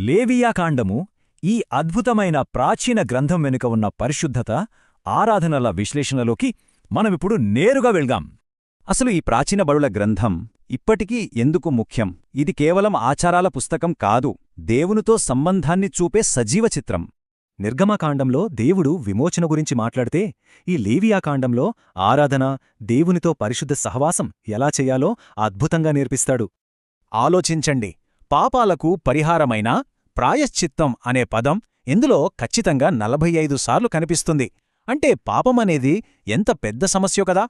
లేవియాకాండము ఈ అద్భుతమైన ప్రాచీన గ్రంథం వెనుక ఉన్న పరిశుద్ధత, ఆరాధనల విశ్లేషణలోకి మనమిప్పుడు నేరుగా వెళ్దాం. అసలు ఈ ప్రాచీన బలుల గ్రంథం ఇప్పటికీ ఎందుకు ముఖ్యం? ఇది కేవలం ఆచారాల పుస్తకం కాదు, దేవునితో సంబంధాన్ని చూపే సజీవ చిత్రం. నిర్గమకాండంలో దేవుడు విమోచన గురించి మాట్లాడితే, ఈ లేవియాకాండంలో ఆరాధన, దేవునితో పరిశుద్ధ సహవాసం ఎలా చెయ్యాలో అద్భుతంగా నేర్పిస్తాడు. ఆలోచించండి, పాపాలకు పరిహారమైన ప్రాయశ్చిత్తం అనే పదం ఇందులో ఖచ్చితంగా 45 సార్లు కనిపిస్తుంది. అంటే పాపమనేది ఎంత పెద్ద సమస్యో కదా.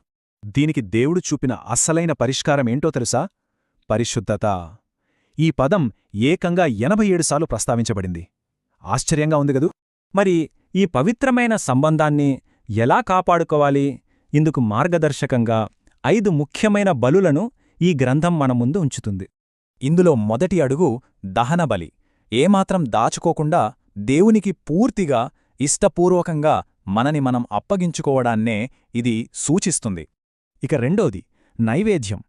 దీనికి దేవుడు చూపిన అస్సలైన పరిష్కారమేంటో తెలుసా? పరిశుద్ధత. ఈ పదం ఏకంగా 87 సార్లు ప్రస్తావించబడింది. ఆశ్చర్యంగా ఉంది గదూ? మరి ఈ పవిత్రమైన సంబంధాన్ని ఎలా కాపాడుకోవాలి? ఇందుకు మార్గదర్శకంగా 5 ముఖ్యమైన బలులను ఈ గ్రంథం మన ముందు ఉంచుతుంది. ఇందులో మొదటి అడుగు దహనబలి. ఏమాత్రం దాచుకోకుండా దేవునికి పూర్తిగా ఇష్టపూర్వకంగా మనని మనం అప్పగించుకోవడాన్నే ఇది సూచిస్తుంది. ఇక రెండోది నైవేద్యం.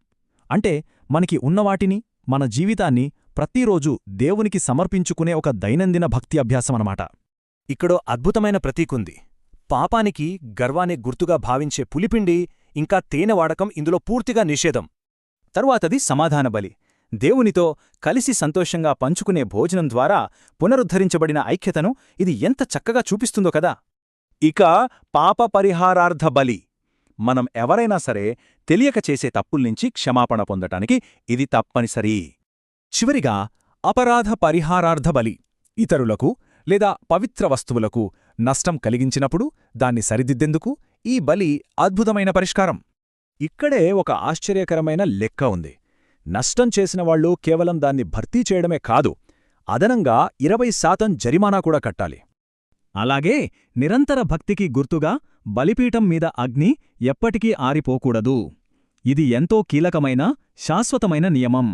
అంటే మనకి ఉన్నవాటిని, మన జీవితాన్ని ప్రతిరోజూ దేవునికి సమర్పించుకునే ఒక దైనందిన భక్తి అభ్యాసమనమాట. ఇక్కడో అద్భుతమైన ప్రతీకుంది. పాపానికి, గర్వాన్ని గుర్తుగా భావించే పులిపిండి ఇంకా తేనె వాడకం ఇందులో పూర్తిగా నిషేధం. తరువాతది సమాధాన బలి. దేవునితో కలిసి సంతోషంగా పంచుకునే భోజనం ద్వారా పునరుద్ధరించబడిన ఐక్యతను ఇది ఎంత చక్కగా చూపిస్తుందో కదా. ఇక పాప పరిహారార్థ బలి. మనం ఎవరైనా సరే తెలియక చేసే తప్పుల్నించి క్షమాపణ పొందటానికి ఇది తప్పనిసరి. చివరిగా అపరాధ పరిహారార్థ బలి. ఇతరులకు లేదా పవిత్ర వస్తువులకు నష్టం కలిగించినప్పుడు దాన్ని సరిదిద్దేందుకు ఈ బలి అద్భుతమైన పరిష్కారం. ఇక్కడే ఒక ఆశ్చర్యకరమైన లెక్క ఉంది. నష్టం చేసినవాళ్లు కేవలం దాన్ని భర్తీ చేయడమే కాదు, అదనంగా 20% జరిమానా కూడా కట్టాలి. అలాగే నిరంతర భక్తికి గుర్తుగా బలిపీఠం మీద అగ్ని ఎప్పటికీ ఆరిపోకూడదు. ఇది ఎంతో కీలకమైన, శాశ్వతమైన నియమం.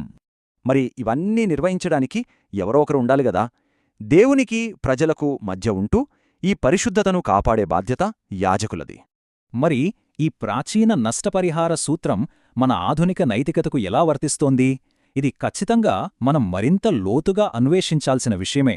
మరి ఇవన్నీ నిర్వహించడానికి ఎవరో ఒకరు ఉండాలిగదా. దేవునికి, ప్రజలకు మధ్య ఉంటూ ఈ పరిశుద్ధతను కాపాడే బాధ్యత యాజకులది. మరి ఈ ప్రాచీన నష్టపరిహార సూత్రం మన ఆధునిక నైతికతకు ఎలా వర్తిస్తోంది? ఇది ఖచ్చితంగా మనం మరింత లోతుగా అన్వేషించాల్సిన విషయమే.